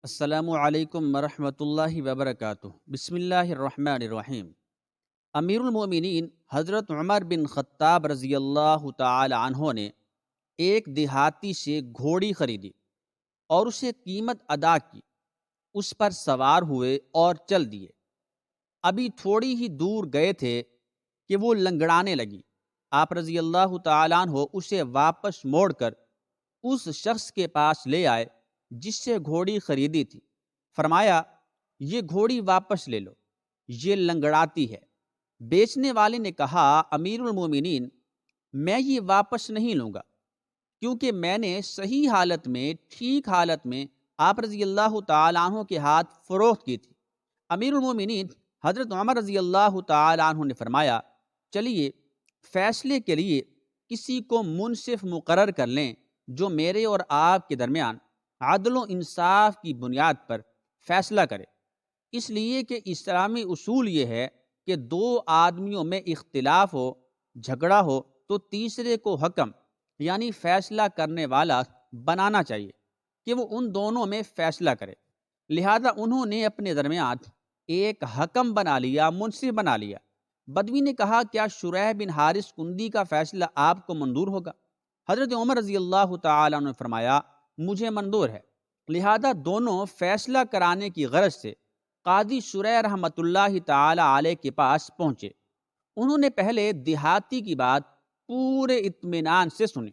السلام علیکم ورحمۃ اللہ وبرکاتہ۔ بسم اللہ الرحمن الرحیم۔ امیر المومنین حضرت عمر بن خطاب رضی اللہ تعالی عنہ نے ایک دیہاتی سے گھوڑی خریدی اور اسے قیمت ادا کی، اس پر سوار ہوئے اور چل دیے۔ ابھی تھوڑی ہی دور گئے تھے کہ وہ لنگڑانے لگی۔ آپ رضی اللہ تعالی عنہ اسے واپس موڑ کر اس شخص کے پاس لے آئے جس سے گھوڑی خریدی تھی۔ فرمایا، یہ گھوڑی واپس لے لو، یہ لنگڑاتی ہے۔ بیچنے والے نے کہا، امیر المومنین، میں یہ واپس نہیں لوں گا، کیونکہ میں نے صحیح حالت میں، ٹھیک حالت میں آپ رضی اللہ تعالیٰ عنہ کے ہاتھ فروخت کی تھی۔ امیر المومنین حضرت عمر رضی اللہ تعالیٰ عنہ نے فرمایا، چلیے فیصلے کے لیے کسی کو منصف مقرر کر لیں جو میرے اور آپ کے درمیان عدل و انصاف کی بنیاد پر فیصلہ کرے، اس لیے کہ اسلامی اصول یہ ہے کہ دو آدمیوں میں اختلاف ہو، جھگڑا ہو تو تیسرے کو حکم یعنی فیصلہ کرنے والا بنانا چاہیے کہ وہ ان دونوں میں فیصلہ کرے۔ لہذا انہوں نے اپنے درمیان ایک حکم بنا لیا، منصف بنا لیا۔ بدوی نے کہا، کیا شریح بن حارث کندی کا فیصلہ آپ کو منظور ہوگا؟ حضرت عمر رضی اللہ تعالیٰ عنہ نے فرمایا، مجھے منظور ہے۔ لہذا دونوں فیصلہ کرانے کی غرض سے قاضی شریح رحمۃ اللہ تعالی علیہ کے پاس پہنچے۔ انہوں نے پہلے دیہاتی کی بات پورے اطمینان سے سنی،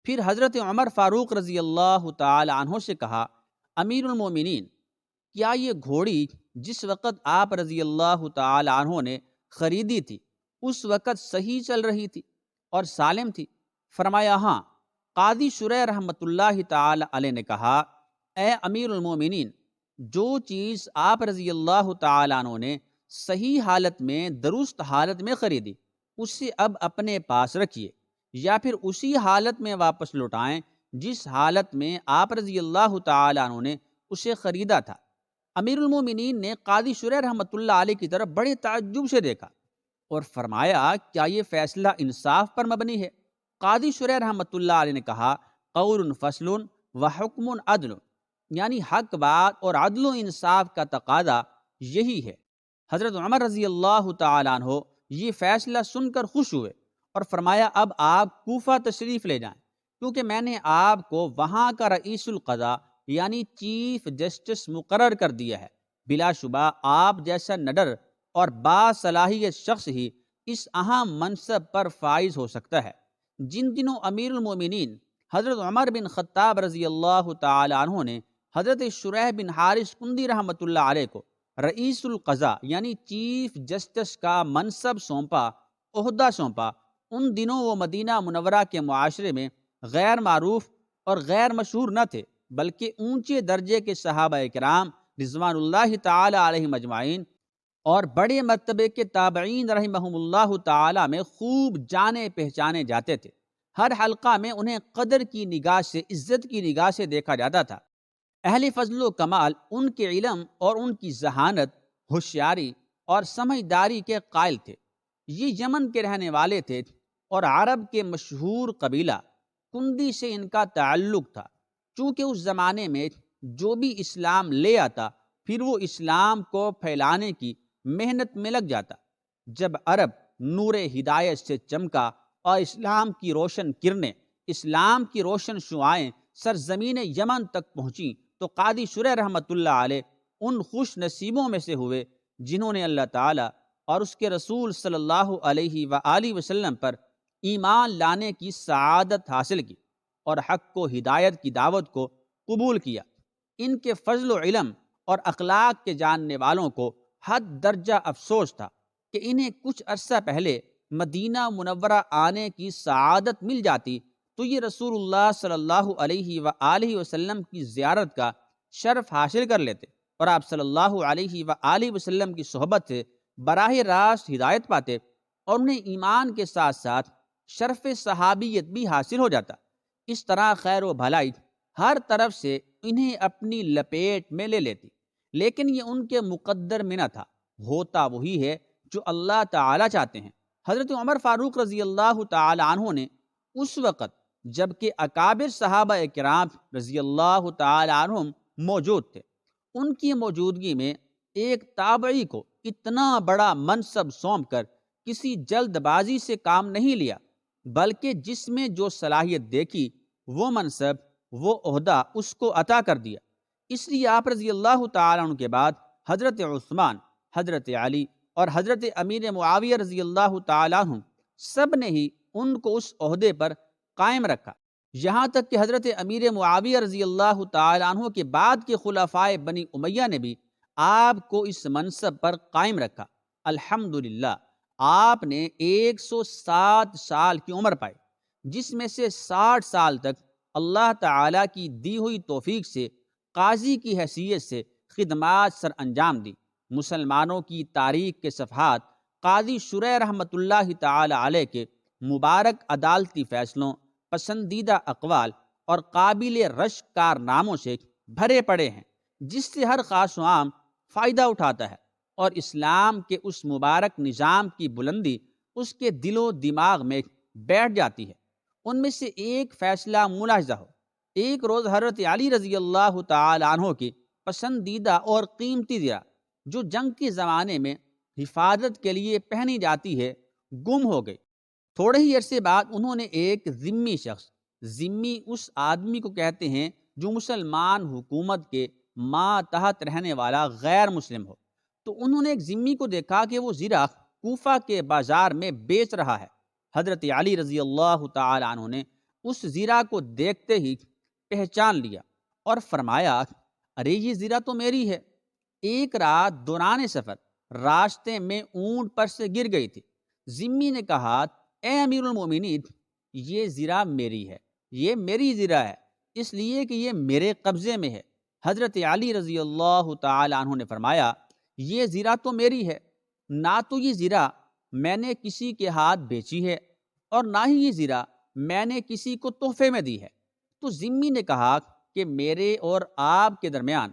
پھر حضرت عمر فاروق رضی اللہ تعالی عنہ سے کہا، امیر المومنین، کیا یہ گھوڑی جس وقت آپ رضی اللہ تعالی عنہ نے خریدی تھی اس وقت صحیح چل رہی تھی اور سالم تھی؟ فرمایا، ہاں۔ قاضی شریح رحمۃ اللہ تعالی علیہ نے کہا، اے امیر المومنین، جو چیز آپ رضی اللہ تعالیٰ عنہ نے صحیح حالت میں، درست حالت میں خریدی، اسے اب اپنے پاس رکھیے، یا پھر اسی حالت میں واپس لوٹائیں جس حالت میں آپ رضی اللہ تعالیٰ عنہ نے اسے خریدا تھا۔ امیر المومنین نے قاضی شریح رحمۃ اللہ علیہ کی طرف بڑے تعجب سے دیکھا اور فرمایا، کیا یہ فیصلہ انصاف پر مبنی ہے؟ قاضی شریح رحمۃ اللہ علیہ نے کہا، قول فصل و حکم عدل، یعنی حق بات اور عدل و انصاف کا تقاضا یہی ہے۔ حضرت عمر رضی اللہ تعالیٰ عنہ یہ فیصلہ سن کر خوش ہوئے اور فرمایا، اب آپ کوفہ تشریف لے جائیں، کیونکہ میں نے آپ کو وہاں کا رئیس القضاء یعنی چیف جسٹس مقرر کر دیا ہے۔ بلا شبہ آپ جیسا نڈر اور باصلاحیت شخص ہی اس اہم منصب پر فائز ہو سکتا ہے۔ جن دنوں امیر المومنین حضرت عمر بن خطاب رضی اللہ تعالی عنہ نے حضرت شریح بن حارث کندی رحمۃ اللہ علیہ کو رئیس القضاء یعنی چیف جسٹس کا منصب سونپا، عہدہ سونپا، ان دنوں وہ مدینہ منورہ کے معاشرے میں غیر معروف اور غیر مشہور نہ تھے، بلکہ اونچے درجے کے صحابہ کرام رضوان اللہ تعالی علیہم اجمعین اور بڑے مرتبے کے تابعین رحمہم اللہ تعالی میں خوب جانے پہچانے جاتے تھے۔ ہر حلقہ میں انہیں قدر کی نگاہ سے، عزت کی نگاہ سے دیکھا جاتا تھا۔ اہل فضل و کمال ان کے علم اور ان کی ذہانت، ہوشیاری اور سمجھداری کے قائل تھے۔ یہ یمن کے رہنے والے تھے اور عرب کے مشہور قبیلہ کندی سے ان کا تعلق تھا۔ چونکہ اس زمانے میں جو بھی اسلام لے آتا پھر وہ اسلام کو پھیلانے کی محنت میں لگ جاتا۔ جب عرب نور ہدایت سے چمکا اور اسلام کی روشن کرنیں، اسلام کی روشن شعائیں سرزمین یمن تک پہنچیں تو قاضی شریح رحمۃ اللہ علیہ ان خوش نصیبوں میں سے ہوئے جنہوں نے اللہ تعالیٰ اور اس کے رسول صلی اللہ علیہ وآلہ وسلم پر ایمان لانے کی سعادت حاصل کی اور حق و ہدایت کی دعوت کو قبول کیا۔ ان کے فضل و علم اور اخلاق کے جاننے والوں کو حد درجہ افسوس تھا کہ انہیں کچھ عرصہ پہلے مدینہ منورہ آنے کی سعادت مل جاتی تو یہ رسول اللہ صلی اللہ علیہ وآلہ وسلم کی زیارت کا شرف حاصل کر لیتے اور آپ صلی اللہ علیہ وآلہ وسلم کی صحبت سے براہ راست ہدایت پاتے اور انہیں ایمان کے ساتھ ساتھ شرف صحابیت بھی حاصل ہو جاتا۔ اس طرح خیر و بھلائی ہر طرف سے انہیں اپنی لپیٹ میں لے لیتی، لیکن یہ ان کے مقدر میں نہ تھا، ہوتا وہی ہے جو اللہ تعالیٰ چاہتے ہیں۔ حضرت عمر فاروق رضی اللہ تعالی عنہ نے اس وقت جبکہ اکابر صحابہ کرام رضی اللہ تعالی عنہم موجود تھے، ان کی موجودگی میں ایک تابعی کو اتنا بڑا منصب سونپ کر کسی جلد بازی سے کام نہیں لیا، بلکہ جس میں جو صلاحیت دیکھی وہ منصب، وہ عہدہ اس کو عطا کر دیا۔ اس لیے آپ رضی اللہ تعالیٰ عنہ کے بعد حضرت عثمان، حضرت علی اور حضرت امیر معاویہ رضی اللہ تعالیٰ عنہ سب نے ہی ان کو اس عہدے پر قائم رکھا، یہاں تک کہ حضرت امیر معاویہ رضی اللہ تعالیٰ عنہ کے بعد کے خلفائے بنی امیہ نے بھی آپ کو اس منصب پر قائم رکھا۔ الحمدللہ آپ نے 107 سال کی عمر پائی، جس میں سے 60 سال تک اللہ تعالیٰ کی دی ہوئی توفیق سے قاضی کی حیثیت سے خدمات سر انجام دی۔ مسلمانوں کی تاریخ کے صفحات قاضی شریح رحمۃ اللہ تعالی علیہ کے مبارک عدالتی فیصلوں، پسندیدہ اقوال اور قابل رشک کارناموں سے بھرے پڑے ہیں، جس سے ہر خاص و عام فائدہ اٹھاتا ہے، اور اسلام کے اس مبارک نظام کی بلندی اس کے دل و دماغ میں بیٹھ جاتی ہے۔ ان میں سے ایک فیصلہ ملاحظہ ہو۔ ایک روز حضرت علی رضی اللہ تعالی عنہ کی پسندیدہ اور قیمتی زرہ، جو جنگ کے زمانے میں حفاظت کے لیے پہنی جاتی ہے، گم ہو گئی۔ تھوڑے ہی عرصے بعد انہوں نے ایک ذمی شخص، ذمی اس آدمی کو کہتے ہیں جو مسلمان حکومت کے ماتحت رہنے والا غیر مسلم ہو، تو انہوں نے ایک ذمی کو دیکھا کہ وہ زرہ کوفہ کے بازار میں بیچ رہا ہے۔ حضرت علی رضی اللہ تعالی عنہ نے اس زرہ کو دیکھتے ہی پہچان لیا اور فرمایا، ارے یہ زرہ تو میری ہے۔ ایک رات دوران سفر راستے میں اونٹ پر سے گر گئی تھی۔ ذمی نے کہا، اے امیر المومنین، یہ زرہ میری ہے، یہ میری زرہ ہے، اس لیے کہ یہ میرے قبضے میں ہے۔ حضرت علی رضی اللہ تعالی عنہ نے فرمایا، یہ زرہ تو میری ہے، نہ تو یہ زرہ میں نے کسی کے ہاتھ بیچی ہے اور نہ ہی یہ زرہ میں نے کسی کو تحفے میں دی ہے۔ تو ذمی نے کہا کہ میرے اور آپ کے درمیان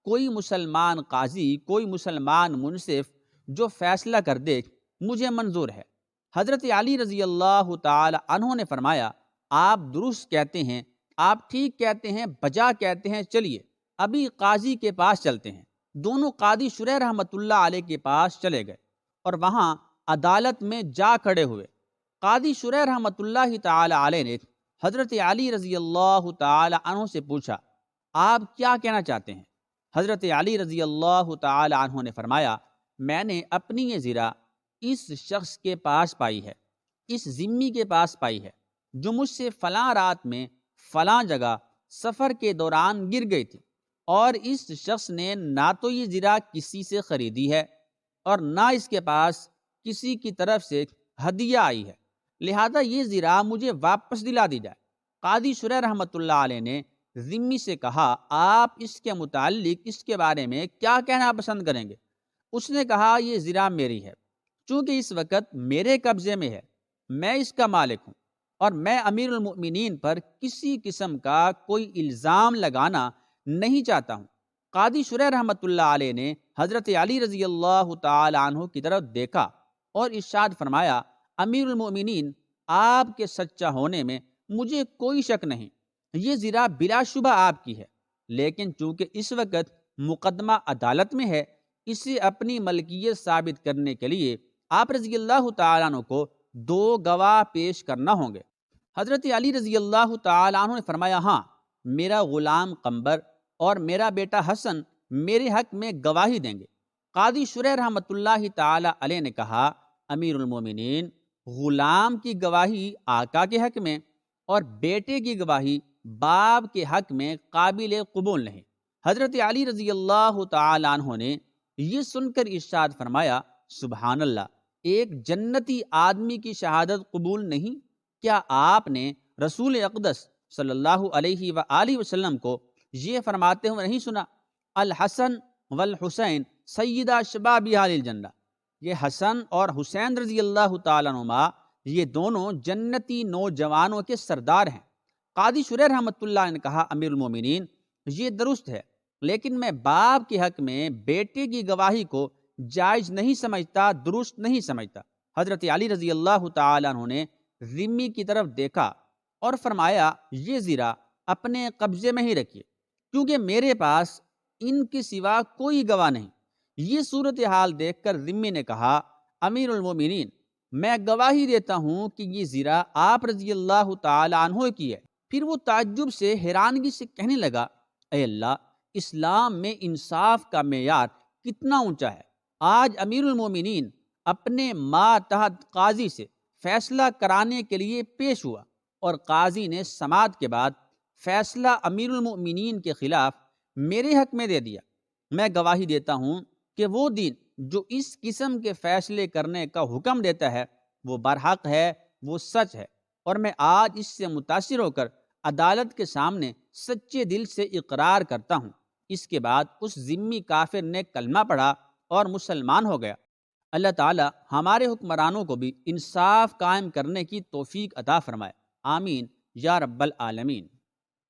کوئی مسلمان قاضی، کوئی مسلمان منصف جو فیصلہ کر دے، مجھے منظور ہے۔ حضرت علی رضی اللہ تعالی عنہ نے فرمایا، آپ درست کہتے ہیں، آپ ٹھیک کہتے ہیں، بجا کہتے ہیں، چلیے ابھی قاضی کے پاس چلتے ہیں۔ دونوں قاضی شریح رحمۃ اللہ علیہ کے پاس چلے گئے اور وہاں عدالت میں جا کھڑے ہوئے۔ قاضی شریح رحمۃ اللہ تعالی علیہ نے حضرت علی رضی اللہ تعالی عنہ سے پوچھا، آپ کیا کہنا چاہتے ہیں؟ حضرت علی رضی اللہ تعالی عنہ نے فرمایا، میں نے اپنی یہ زرہ اس شخص کے پاس پائی ہے، اس ذمی کے پاس پائی ہے، جو مجھ سے فلاں رات میں فلاں جگہ سفر کے دوران گر گئی تھی، اور اس شخص نے نہ تو یہ زرہ کسی سے خریدی ہے اور نہ اس کے پاس کسی کی طرف سے ہدیہ آئی ہے، لہذا یہ زرہ مجھے واپس دلا دی جائے۔ قاضی شریح رحمۃ اللہ علیہ نے ذمی سے کہا، آپ اس کے متعلق اس کے بارے میں کیا کہنا پسند کریں گے؟ اس نے کہا، یہ زرہ میری ہے، چونکہ اس وقت میرے قبضے میں ہے، میں اس کا مالک ہوں، اور میں امیر المؤمنین پر کسی قسم کا کوئی الزام لگانا نہیں چاہتا ہوں۔ قاضی شریح رحمۃ اللہ علیہ نے حضرت علی رضی اللہ تعالی عنہ کی طرف دیکھا اور ارشاد فرمایا، امیر المؤمنین، آپ کے سچا ہونے میں مجھے کوئی شک نہیں، یہ زرہ بلا شبہ آپ کی ہے، لیکن چونکہ اس وقت مقدمہ عدالت میں ہے، اسے اپنی ملکیت ثابت کرنے کے لیے آپ رضی اللہ تعالیٰ عنہ کو 2 گواہ پیش کرنا ہوں گے۔ حضرت علی رضی اللہ تعالیٰ عنہ نے فرمایا، ہاں، میرا غلام قمبر اور میرا بیٹا حسن میرے حق میں گواہی دیں گے۔ قاضی شریح رحمۃ اللہ تعالی علیہ نے کہا، امیر المومنین، غلام کی گواہی آقا کے حق میں اور بیٹے کی گواہی باپ کے حق میں قابل قبول نہیں۔ حضرت علی رضی اللہ تعالی عنہ نے یہ سن کر ارشاد فرمایا، سبحان اللہ، ایک جنتی آدمی کی شہادت قبول نہیں؟ کیا آپ نے رسول اقدس صلی اللہ علیہ وآلہ وسلم کو یہ فرماتے ہوئے نہیں سنا، الحسن والحسین سیدہ شباب اہل الجنہ؟ یہ حسن اور حسین رضی اللہ تعالیٰ عنہما، یہ دونوں جنتی نوجوانوں کے سردار ہیں۔ قاضی شریح رحمۃ اللہ نے کہا، امیر المومنین، یہ درست ہے، لیکن میں باپ کے حق میں بیٹے کی گواہی کو جائز نہیں سمجھتا، درست نہیں سمجھتا۔ حضرت علی رضی اللہ تعالیٰ عنہ نے ذمی کی طرف دیکھا اور فرمایا، یہ زرہ اپنے قبضے میں ہی رکھیے، کیونکہ میرے پاس ان کے سوا کوئی گواہ نہیں۔ یہ صورتحال دیکھ کر ذمی نے کہا، امیر المومنین، میں گواہی دیتا ہوں کہ یہ زرہ آپ رضی اللہ تعالی عنہ کی ہے۔ پھر وہ تعجب سے، حیرانگی سے کہنے لگا، اے اللہ، اسلام میں انصاف کا معیار کتنا اونچا ہے۔ آج امیر المومنین اپنے ماتحت قاضی سے فیصلہ کرانے کے لیے پیش ہوا اور قاضی نے سماعت کے بعد فیصلہ امیر المؤمنین کے خلاف میرے حق میں دے دیا۔ میں گواہی دیتا ہوں کہ وہ دین جو اس قسم کے فیصلے کرنے کا حکم دیتا ہے وہ برحق ہے، وہ سچ ہے، اور میں آج اس سے متاثر ہو کر عدالت کے سامنے سچے دل سے اقرار کرتا ہوں۔ اس کے بعد اس ذمی کافر نے کلمہ پڑھا اور مسلمان ہو گیا۔ اللہ تعالی ہمارے حکمرانوں کو بھی انصاف قائم کرنے کی توفیق عطا فرمائے، آمین یا رب العالمین۔